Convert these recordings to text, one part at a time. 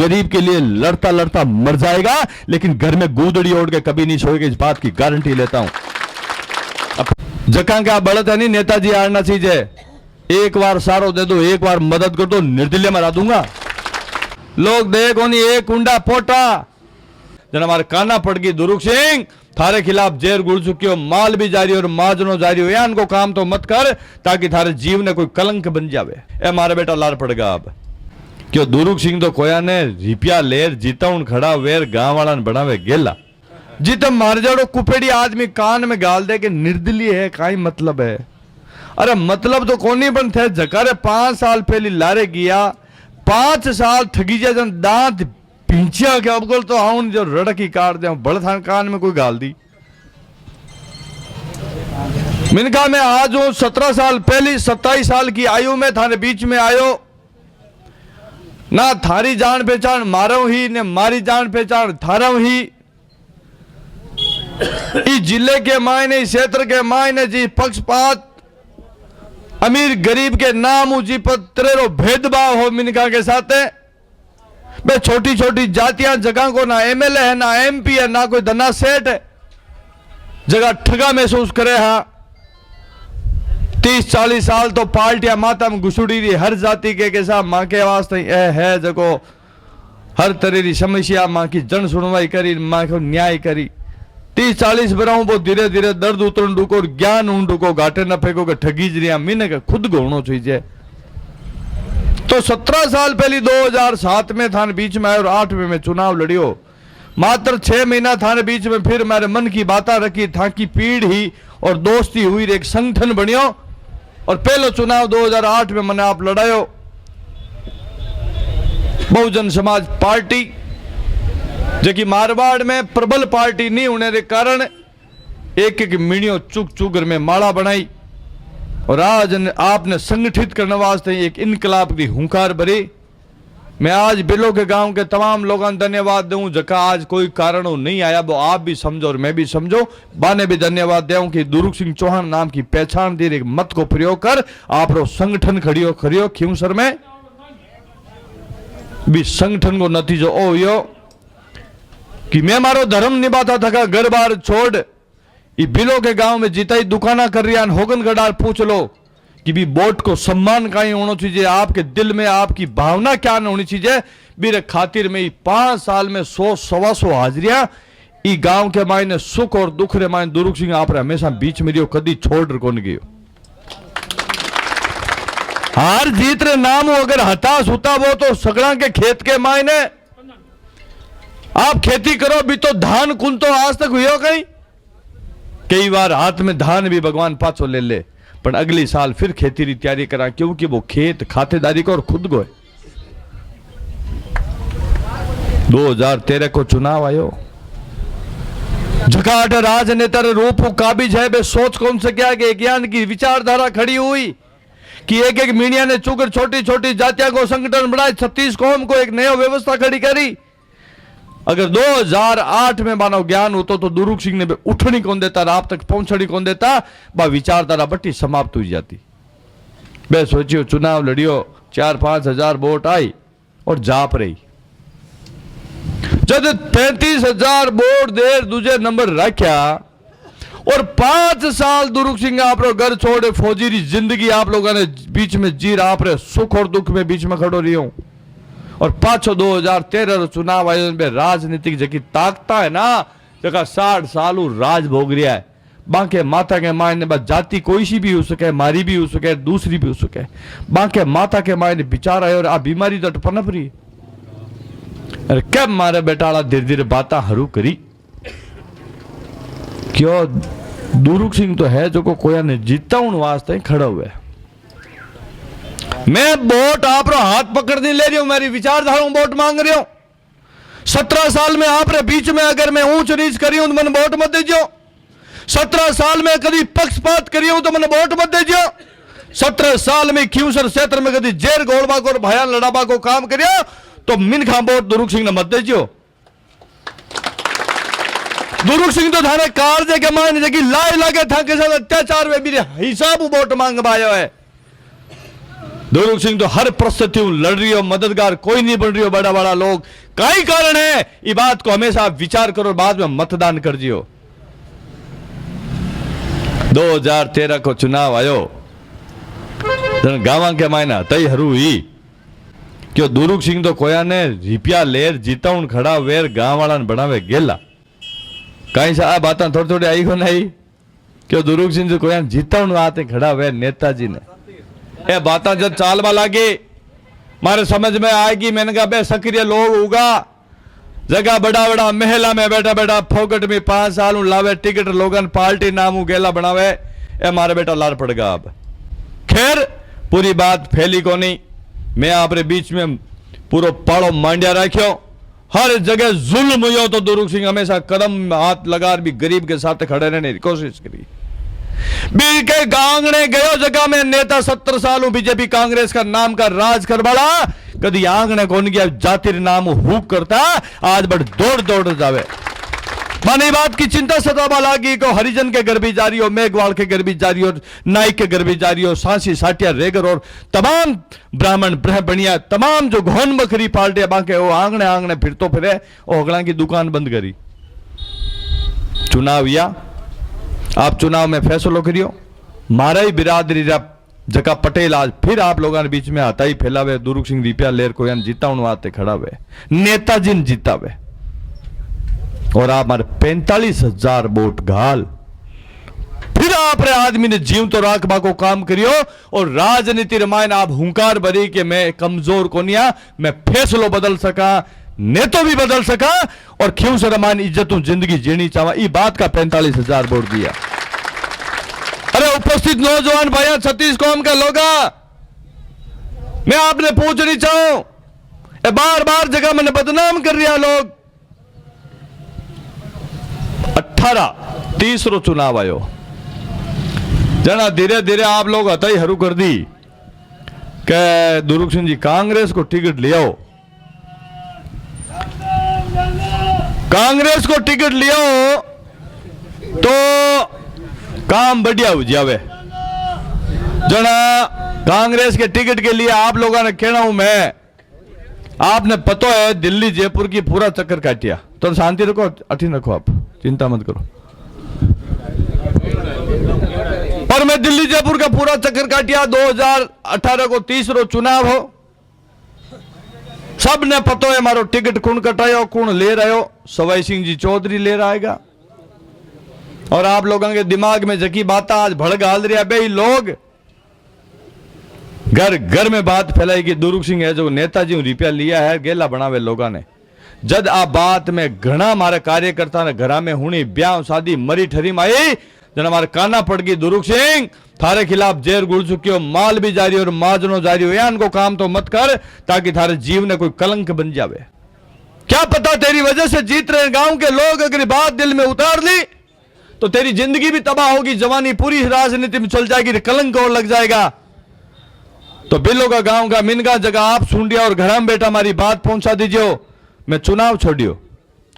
गरीब के लिए लड़ता लड़ता मर जाएगा, लेकिन घर में गोदड़ी ओढ़ के कभी नहीं सोएगा, इस बात की गारंटी लेता हूं। जका क्या बढ़त है नहीं, नेताजी आना चाहिए, एक बार सारो दे दो, एक बार मदद कर दो, निर्दलीय मरा दूंगा। लोग देखो नहीं, एक कुंडा पोटा जन हमारे काना पड़ गई, दुरुख सिंह थारे खिलाफ जेर गुड़ चुकी हो, माल भी जारी और माजनो जारी हो, या इनको काम तो मत कर ताकि थारे जीव ने कोई कलंक बन जावे। ए मारे बेटा लार पड़ेगा अब क्यों? दुरुख सिंह तो कोया ने रिपिया लेर जीता खड़ा वेर गांव वाला ने बनावे गेला, जीता मार जाड़ो कुपेड़ी आदमी कान में गाल दे के निर्दलीय है, काई मतलब है? अरे मतलब तो कोनी बन थे जकारे 5 साल पहले लारे गया, 5 साल ठगी जा जन दांत पिंचिया के अब तो आउन जो रड़की काट दे बड़ थान कान में कोई गाल दी। मिनका मैं आज हूं 17 साल पहले, 27 साल की आयु में थाने बीच में आयो ना, थारी जान पहचान मारो ही ने मारी जान पहचान थारो ही। इस जिले के मायने, इस क्षेत्र के मायने जी पक्षपात, अमीर गरीब के नाम जी पत्रेरो भेदभाव हो मिनका के साथ है। बे छोटी छोटी जातियां जगह को ना एमएलए है, ना एमपी है, ना कोई धना सेठ है, जगह ठगा महसूस करे। हाँ 30-40 साल तो पार्टियां माता में घुसुड़ी रही, हर जाति के साथ मां के वास्ते है जको हर तरह की समस्या मां की जन सुनवाई करी, मां को न्याय करी। 30-40 बराऊ वो धीरे धीरे दर्द उतरण डूको, ज्ञान ऊंडूको, घाटे न फेंको के ठगी जरिया मीने के खुद घोड़ो चाहिए। तो 17 साल पहले 2007 में थाने बीच में आए और 8 में चुनाव लड़ियो, मात्र 6 महीना थाने बीच में फिर मेरे मन की बातें रखी था कि पीढ़ ही और दोस्ती हुई, एक संगठन बनियो और पहलो चुनाव 2008 में मैंने आप लड़ायो। बहुजन समाज पार्टी जो मारवाड़ में प्रबल पार्टी नहीं होने के कारण एक एक मीणियों चुक चुगर में माला बनाई और आज आपने संगठित करने वास्ते एक इनकलाब की हुंकार भरी। मैं आज बिलो के गांव के तमाम लोगों को धन्यवाद दूं, जका आज कोई कारण नहीं आया, वो आप भी समझो और मैं भी समझो, बाने भी धन्यवाद दूं कि दुरुख सिंह चौहान नाम की पहचान दी, एक मत को प्रयोग कर आप रो संगठन खड़ियो खियूसर में भी संगठन को नतीजो ओ यो कि मैं मारो धर्म निभाता था, घर बार छोड़ ये बिलो के गांव में जिताई दुकाना कर रही होगन गडार पूछ लो कि भी वोट को सम्मान कहीं होना चाहिए, आपके दिल में आपकी भावना क्या होनी चाहिए। मेरे खातिर में 5 साल में 100-125 हाजिरियां ई गांव के मायने सुख और दुख रे मायने दुरुख सिंह आप हमेशा बीच में रियो, कदी छोड़ कौन गयो। हार जीत रे नाम हो अगर हताश होता वो तो सगड़ा के खेत के मायने आप खेती करो भी तो धान कुन तो आज तक हुई कहीं, कई बार हाथ में धान भी भगवान पाछो ले ले, पर अगली साल फिर खेती की तैयारी करा क्योंकि वो खेत खातेदारी को और खुद को है। 2013 को चुनाव आयो, जकाट राजनेता रूप काबिज है, बे सोच कौन से क्या कि ज्ञान की विचारधारा खड़ी हुई कि एक एक मीडिया ने चुकर छोटी छोटी जातियों को संगठन बनाए, 36 कौम को एक नया व्यवस्था खड़ी करी। अगर 2008 में मानो ज्ञान होता तो दुरुख सिंह ने उठनी कौन देता, आप तक पहुंचनी कौन देता, बा विचारधारा बट्टी समाप्त हो जाती। बे सोचियो चुनाव लड़ियो, 4-5 हजार वोट आई और जाप रही, जब 35,000 वोट देर दूजे नंबर रखा और 5 साल दुरुख सिंह आप घर छोड़े फौजी की जिंदगी आप लोगों ने बीच में जी रहा, आप सुख और दुख में बीच में खड़ो रही हूं और पाछो 2013 चुनाव आयोजन में राजनीतिक जकी ताकता है ना, जगह 60 साल राज भोग रहा है, बांके माता के मायने बस जाति कोई सी भी हो सके, मारी भी हो सके, दूसरी भी हो सके, बांके माता के मायने विचार आए और आ बीमारी तो पनप रही। अरे कब मारे बेटाला धीरे धीरे बात हरू करी क्यों? दुरुख सिंह तो है जो को कोया ने जीता वास्ते खड़ा हुआ है। मैं वोट आप रो हाथ पकड़ नहीं ले रही हूं, मेरी विचारधारा वोट मांग रही हूं। 17 साल में आप रे बीच में अगर मैं ऊंच नीच करी हूं तो मैंने वोट मत दीजियो। 17 साल में कभी पक्षपात करी हूं तो मैंने वोट मत दीजियो। 17 साल में खियूसर क्षेत्र में कभी जेर गोड़बा को और भयान लड़ाबा को काम करियो तो मिनखा वोट दुरुख सिंह ने मत दीजियो। दुरुख सिंह तो थाने कारजे के मायने जगी लाए लागे था के साथ अत्याचार में भी हिसाब वोट मांग पायो है। दुरुक सिंह तो हर परिस्थिति में लड़ रही हो, मददगार कोई नहीं बन रही हो, बड़ा बड़ा लोग कई कारण है। ये बात को हमेशा आप विचार करो, बाद में मतदान कर जियो। 2013 को चुनाव आयो, गांव के मायना तई हरू ही क्यों दुरुक सिंह तो कोया ने रिपिया लेर जीता खड़ा वेर गांव वाला बनावे गेला। कहीं सा बात थोड़ी थोड़ी आई को नहीं क्यों दुरुक सिंह तो कोया जीता आते खड़ा वेर नेताजी ने ये बात जब चालवा लागी मारे समझ में आएगी। मैंने कहा बे सक्रिय लोग होगा जगह बड़ा बड़ा महिला में बैठा बैठा फोकट में 5 साल लावे टिकट लोगन पार्टी नामू गेला बनावे ए मारे बेटा लार पड़ेगा। अब खैर पूरी बात फैली को नहीं, मैं आपरे बीच में पूरा पाड़ो मांडिया रखियो। हर जगह जुल्म हुई तो दुरुक सिंह हमेशा कदम हाथ लगा भी गरीब के साथ खड़े रहने की कोशिश करी। बीर के गांगने गयो जगह में नेता 70 साल बीजेपी कांग्रेस का नाम का राज कर बड़ा कदी आंगने कौन गया जातिर नाम हुक करता आज बड़ दौड़ दौड़ जावे। मानी बात की चिंता सतावा लागी को हरिजन के घर भी जारी हो, मेघवाल के घर भी जारी हो, नाइक के घर भी जारी हो, सांसी साटिया रेगर और तमाम ब्राह्मण ब्रह्मणिया तमाम जो घोन बकरी पार्टी बांके वो आंगने आंगने फिरतो फिरे ओगला की दुकान बंद करी। चुनाव या आप चुनाव में फैसलो करियो। मारा ही बिरादरी जका पटेल आज फिर आप लोगों के बीच में आता ही फैलावे। दुरुक सिंह रिपिया लेर को जीता आते खड़ा वे नेताजी ने जीता वे और आप मारे 45,000 वोट घाल फिर आप रे आदमी ने जीव तो राखबा को काम करियो और राजनीति रमायन आप हुंकार भरी कि मैं कमजोर कोनिया मैं फैसलो बदल सका नेतो भी बदल सका और क्यों से रमान इज्जतों जिंदगी जीनी चाहा। ये बात का 45,000 वोट दिया। अरे उपस्थित नौजवान भाइयों 36 कौम का लोगा मैं आपने पूछनी चाहूं बार बार जगह मैंने बदनाम कर रहा लोग। 18 तीसरो चुनाव आयो जना धीरे धीरे आप लोग हताई हरू कर दी के दुरुक सिंह जी कांग्रेस को टिकट ले आओ, कांग्रेस को टिकट लिया तो काम बढ़िया हो जावे। जना कांग्रेस के टिकट के लिए आप लोगों ने कहना हूं मैं, आपने पता है दिल्ली जयपुर की पूरा चक्कर काटिया तो शांति रखो अठीन रखो आप चिंता मत करो। और मैं दिल्ली जयपुर का पूरा चक्कर काटिया 2018 को तीसरो चुनाव हो सब ने पतो है मारो टिकट कौन कटायो कौन ले रहे हो सवाई सिंह जी चौधरी ले आएगा। और आप लोगों के दिमाग में जकी बात आज भड़क हाल रहा बे लोग घर घर में बात फैलाई कि दुरुक सिंह है जो नेताजी रुपया लिया है गेला बनावे लोगों ने। जद आ बात में घना मारे कार्यकर्ता ने घरा में हुनी ब्याह शादी मरी ठरी माई जन हमारे काना पड़ गई दुरुक सिंह थारे खिलाफ जेर गुड़ चुकी हो माल भी जारी हो और माजनो जारी हो यान को काम तो मत कर ताकि थारे जीव ने कोई कलंक बन जावे। क्या पता तेरी वजह से जीत रहे गांव के लोग अगर बात दिल में उतार ली तो तेरी जिंदगी भी तबाह होगी, जवानी पूरी राजनीति में चल जाएगी, कलंक और लग जाएगा। तो बिल्लो का गांव का मिनगा जगह आप सुन लिया और घर में बेटा हमारी बात पहुंचा दीजिए। मैं चुनाव छोड़ियो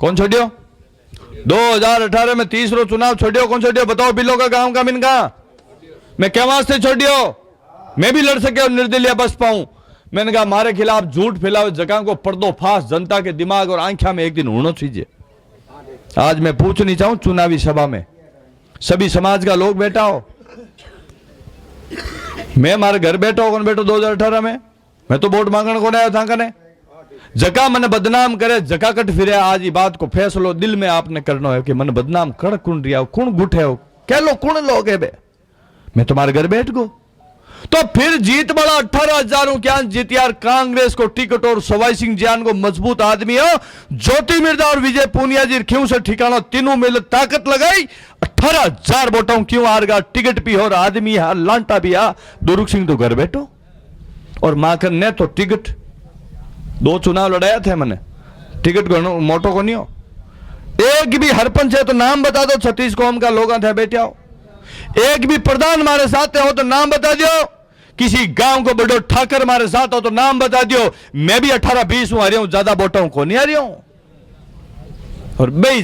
कौन छोड़ियो 2018 में तीसरो चुनाव छोड़ियो कौन छोड़ियो बताओ बिल्लो का गांव का मिनगा मैं क्या वास्ते छोड़ियो मैं भी लड़ सके और निर्दलीय बस पाऊं। मैंने कहा हमारे खिलाफ झूठ फैलाओ जगह को पर्दोफाश जनता के दिमाग और आंखों में एक दिन होना चाहिए। आज मैं पूछनी चाहूं चुनावी सभा में सभी समाज का लोग बैठा हो, मैं हमारे घर बैठा हो कौन बैठो 2018 में मैं तो वोट मांगने को आया था कने जका मन बदनाम करे जका कट फिरे। आज ये बात को फैसलो दिल में आपने करना है कि मन बदनाम कर कुण रिया कुण गुठे हो कह लो कुण लोग है बे मैं तुम्हारे घर बैठ गो तो फिर जीत बड़ा 18,000 क्या जीत यार कांग्रेस को टिकट और सवाई सिंह जान को मजबूत आदमी हो ज्योति मिर्जा और विजय पूनिया जी क्यों से ठिकाना तीनों मिल ताकत लगाई 18,000 वोटों क्यों हार गया टिकट भी और आदमी है लांटा भी आ दुरुक सिंह तो घर बैठो और माखन ने तो टिकट 2 चुनाव लड़ाया थे मैंने टिकट मोटो को नहीं हो एक भी हरपंच है तो नाम बता दो 36 कौम का लोग थे बैठे हो एक भी प्रधान हमारे साथ हो तो नाम बता दियो किसी गांव को बड़ो ठाकर हमारे साथ हो तो नाम बता दियो मैं भी 18-20 हूं आ रहा हूं ज्यादा वोटों को नहीं आ रहा हूं। और भाई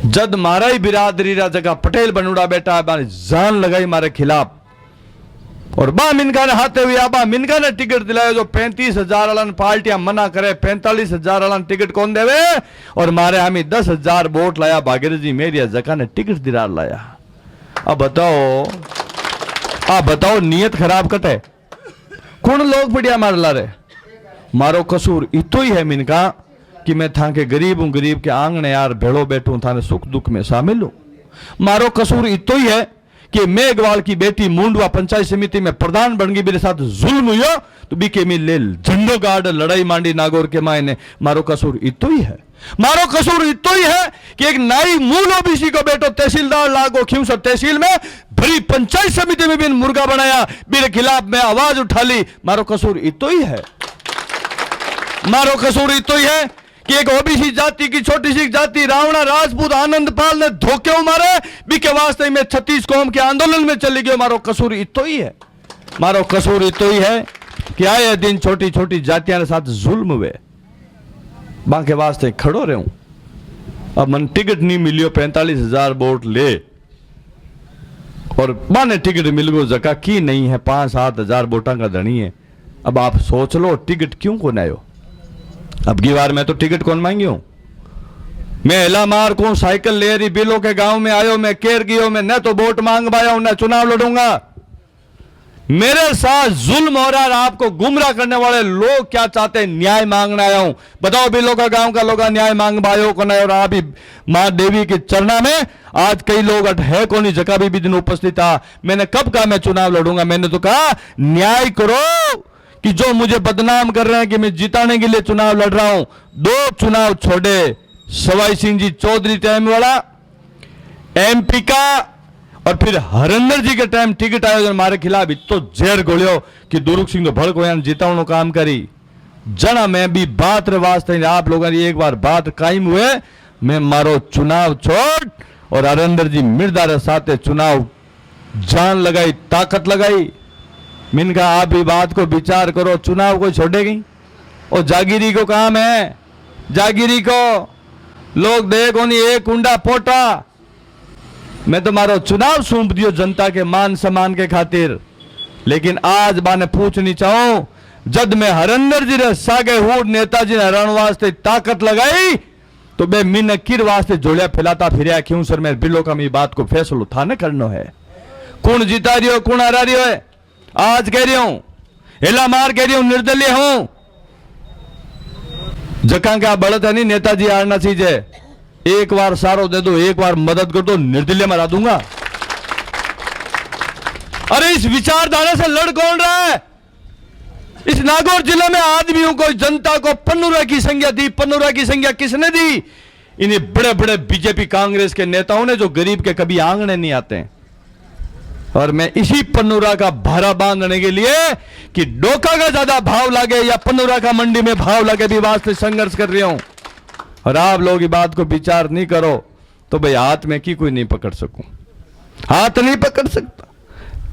जद मारा ही बिरादरी रा जगह पटेल बनूड़ा बेटा हमारी जान लगाई मारे खिलाफ और बा मिनका ने हाथे हुए आबा मिनका ने टिकट दिलाया जो 35,000 वाला पार्टियां मना करे 45,000 वाला टिकट कौन देवे और मारे हमें 10,000 वोट लाया भागीरथ जी मेरी जका ने टिकट दिला लाया। अब बताओ नियत खराब कटे कौन लोग पड़िया मार ला रहे। मारो कसूर इतो ही है मिनका कि मैं था के गरीब हूं, गरीब के आंगने यार भेड़ो बैठूं, थाने सुख दुख में शामिल हूं। मारो कसूर इतो ही है कि मेघवाल की बेटी मुंडवा पंचायत समिति में प्रधान बन गई, मेरे साथ जुल्म हुआ तो बीके में ले झंडो गार्ड लड़ाई मांडी नागौर के मायने। मारो कसूर इतो ही है। मारो कसूर इतो ही है कि एक नाई मूल ओबीसी को बेटो तहसीलदार लागो खियूसर तहसील में भरी पंचायत समिति में भी मुर्गा बनाया, मेरे खिलाफ मैं आवाज उठा ली। मारो कसूर इतो ही है। मारो कसूर इतो ही है कि एक ओबीसी जाति की छोटी सी जाति रावणा राजपूत आनंदपाल ने धोखे मारे बीके वास्ते में 36 कौम के आंदोलन में चली गई। मारो कसूर इतो ही है। मारो कसूर इतो ही है कि आए दिन छोटी छोटी जातियों के साथ जुल्म हुए, बाके वास्ते खड़ो रहूं। अब मन टिकट नहीं मिलियो 45,000 वोट ले और माने टिकट मिल गो जका की नहीं है 5-7 हजार वोटा का धनी है। अब आप सोच लो टिकट क्यों को आयो। अब की बार मैं तो टिकट कौन मांगी हूं, मैं हिला मार को साइकिल ले रही बिलो के गांव में आयो, मैं केर गयो, मैं न तो वोट मांग पाया हूं न चुनाव लड़ूंगा। मेरे साथ जुल्म हो रहा है। आपको गुमराह करने वाले लोग क्या चाहते हैं, न्याय मांगने आया हूं। बताओ बिलो का गांव का लोग न्याय मांग पायो को नहीं। और आप ही मां देवी के चरणा में आज कई लोग है कौन जगह भी दिन उपस्थित था। मैंने कब कहा मैं चुनाव लड़ूंगा, मैंने तो कहा न्याय करो कि जो मुझे बदनाम कर रहे हैं कि मैं जिताने के लिए चुनाव लड़ रहा हूं। 2 चुनाव छोड़े, सवाई सिंह जी चौधरी टाइम वाला एमपी का और फिर हरिंदर जी के टाइम टिकट आयोजन मारे खिलाफ इतो जेर गोलियो कि दुरुक सिंह तो भड़क हो जितावनो काम करी जना। मैं भी बात रे वास्ते आप लोगों ने एक बार बात कायम हुए, मैं मारो चुनाव छोड़ और हरिंदर जी मिर्दा रे साथे चुनाव जान लगाई, ताकत लगाई। मैंने कहा आप भी बात को विचार करो, चुनाव को छोड़ेगी और जागीरी को काम है। जागीरी को लोग देखो नहीं एक कुंडा पोटा। मैं तो मारो चुनाव सौंप दियो जनता के मान सम्मान के खातिर। लेकिन आज बाने पूछनी चाहूं जब मैं हरिंदर जी रे सागे हूं नेताजी ने हरण वास्ते ताकत लगाई तो बे मीन किर वास्ते जोड़िया फैलाता फिर क्यों सर मैं बिलो का मेरी बात को फैसलो था न करनो है। कौन जीता रही हो कौन हरा रही हो है। आज कह रही हूं हिला मार कह रही हूं निर्दलीय हूं जका क्या बढ़त है नहीं नेताजी आरना चीजे एक बार सारो दे दो, एक बार मदद कर दो, निर्दलीय मरा दूंगा। अरे इस विचारधारा से लड़ कौन रहा है। इस नागौर जिले में आदमियों को जनता को पन्नुरा की संज्ञा दी। पन्नुरा की संज्ञा किसने दी, इन्हें बड़े बड़े बीजेपी कांग्रेस के नेताओं ने जो गरीब के कभी आंगने नहीं आते हैं। और मैं इसी पन्नुरा का भारा बांधने के लिए कि डोका का ज्यादा भाव लगे या पन्नुरा का मंडी में भाव लगे भी वास्ते संघर्ष कर रही हूं। और आप लोग इस बात को विचार नहीं करो तो भाई हाथ में की कोई नहीं पकड़ सकूं, हाथ नहीं पकड़ सकता।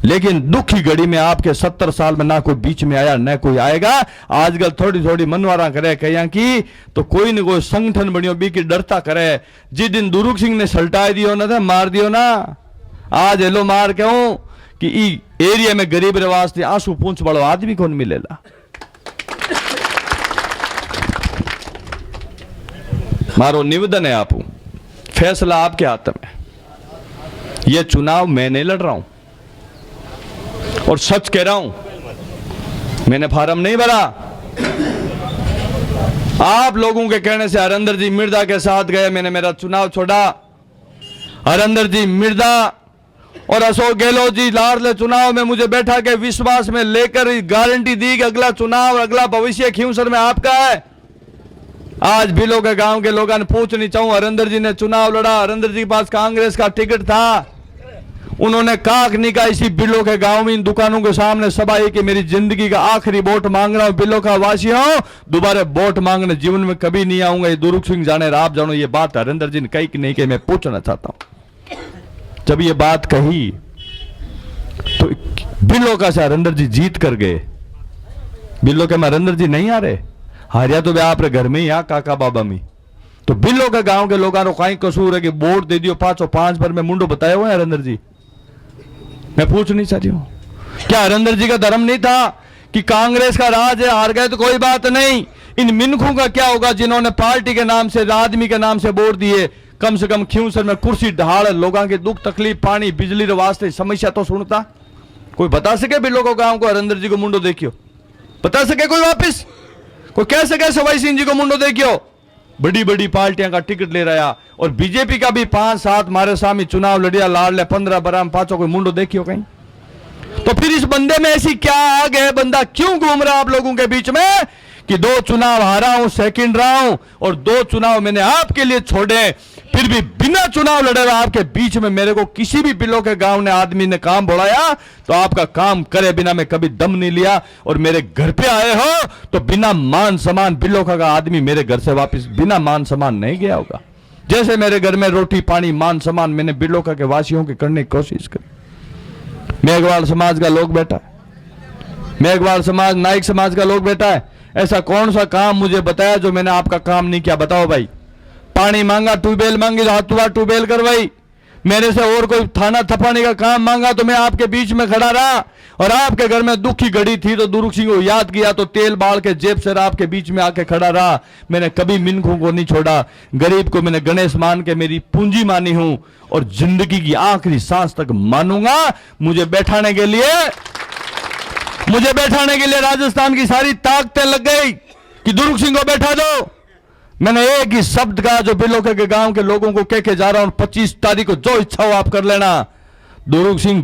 लेकिन दुख की घड़ी में आपके 70 साल में ना कोई बीच में आया न कोई आएगा। आजकल थोड़ी थोड़ी मनवारा करे कहीं की तो कोई न कोई संगठन बनियो बी की डरता करे। जिस दिन दुरुक सिंह ने सल्टा दियो ना था मार दियो ना, आज हेलो मार के हूं कि ई एरिया में गरीब रिवाज थे आंसू पूंछ वालों आदमी कौन मिलेला। मारो निवेदन है आप, फैसला आपके हाथ में। यह चुनाव मैं नहीं लड़ रहा हूं और सच कह रहा हूं, मैंने फार्म नहीं भरा। आप लोगों के कहने से हरिंदर जी मिर्दा के साथ गए, मैंने मेरा चुनाव छोड़ा। हरिंदर जी मिर्दा और अशोक गहलोत जी लाडले चुनाव में मुझे बैठा के विश्वास में लेकर गारंटी दी कि अगला चुनाव अगला भविष्य खींवसर में आपका है। आज बिलो के गांव के लोगों ने पूछनी चाहूं, हरिंदर जी ने चुनाव लड़ा, हरिंदर जी के पास कांग्रेस का टिकट था, उन्होंने काक नहीं कहा इसी बिलो के गांव में इन दुकानों के सामने सभा कि मेरी जिंदगी का आखिरी वोट मांग रहा हूं, बिलो का वासी हूं, दोबारा वोट मांगने जीवन में कभी नहीं आऊंगा। ये दुरुक सिंह जाने आप जानो ये बात हरिंदर जी ने कही कि नहीं कि मैं पूछना चाहता हूं। जब ये बात कही तो बिलो का से हरिंदर जी जीत कर गए। बिलो के में हरिंदर जी नहीं आ रहे, हारिया तो वे आप घर में ही आ काका बाबा में। तो बिलो के गांव के लोगों को कहीं कसूर है कि वोट दे दियो 505 पर मैं मुंडो बताया हुआ है हरिंदर जी। मैं पूछ नहीं चाह रही हूं क्या हरिंदर जी का धर्म नहीं था कि कांग्रेस का राज है, हार गए तो कोई बात नहीं, इन मिनखों का क्या होगा जिन्होंने पार्टी के नाम से, आदमी के नाम से वोट दिए? कम से कम खियूसर में कुर्सी ढाल लोगों के दुख तकलीफ, पानी बिजली रे वास्ते समस्या तो सुनता। कोई बता सके भी लोगों गांव को हरिंदर जी को मुंडो देखियो? बता सके कोई वापिस? कोई कह सके सवाई सिंह जी को मुंडो देखियो? बड़ी बड़ी पार्टियां का टिकट ले रहा, और बीजेपी का भी 5-7 मारे सामी चुनाव लड़िया, लाड़ ले 15 बराम 5 कोई मुंडो देखियो कहीं? तो फिर इस बंदे में ऐसी क्या आग है? बंदा क्यों घूम रहा आप लोगों के बीच में कि 2 चुनाव हारा हूं, सेकंड रहा हूं, और 2 चुनाव मैंने आपके लिए छोड़े, फिर भी बिना चुनाव लड़े हुए आपके बीच में मेरे को किसी भी बिलो के गांव ने आदमी ने काम बुलाया तो आपका काम करे बिना मैं कभी दम नहीं लिया, और मेरे घर पे आए हो तो बिना मान सम्मान बिलो का आदमी मेरे घर से वापस बिना मान सम्मान नहीं गया होगा। जैसे मेरे घर में रोटी पानी मान सम्मान मैंने बिलोका के वासियों की करने की कोशिश करी। मेघवाल समाज का लोग बैठा है, मेघवाल समाज, नाइक समाज का लोग बैठा है, ऐसा कौन सा काम मुझे बताया जो मैंने आपका काम नहीं किया? बताओ भाई। पानी मांगा, ट्यूबवेल मांगी तो हाथों ट्यूबवेल करवाई, मेरे से और कोई थाना थपाने का काम मांगा तो मैं आपके बीच में खड़ा रहा, और आपके घर में दुख की घड़ी थी तो दुरुख सिंह को याद किया तो तेल बाल के जेब से आपके बीच में आके खड़ा रहा। मैंने कभी मिनखों को नहीं छोड़ा, गरीब को मैंने गणेश मान के मेरी पूंजी मानी हूं, और जिंदगी की आखिरी सांस तक मानूंगा। मुझे बैठाने के लिए राजस्थान की सारी ताकतें लग गई कि दुरुख सिंह को बैठा दो। मैंने एक ही शब्द कहा जो बिलोके के गांव के लोगों को कह के जा रहा हूं, 25 तारीख को जो इच्छा हो आप कर लेना। दुरुख सिंह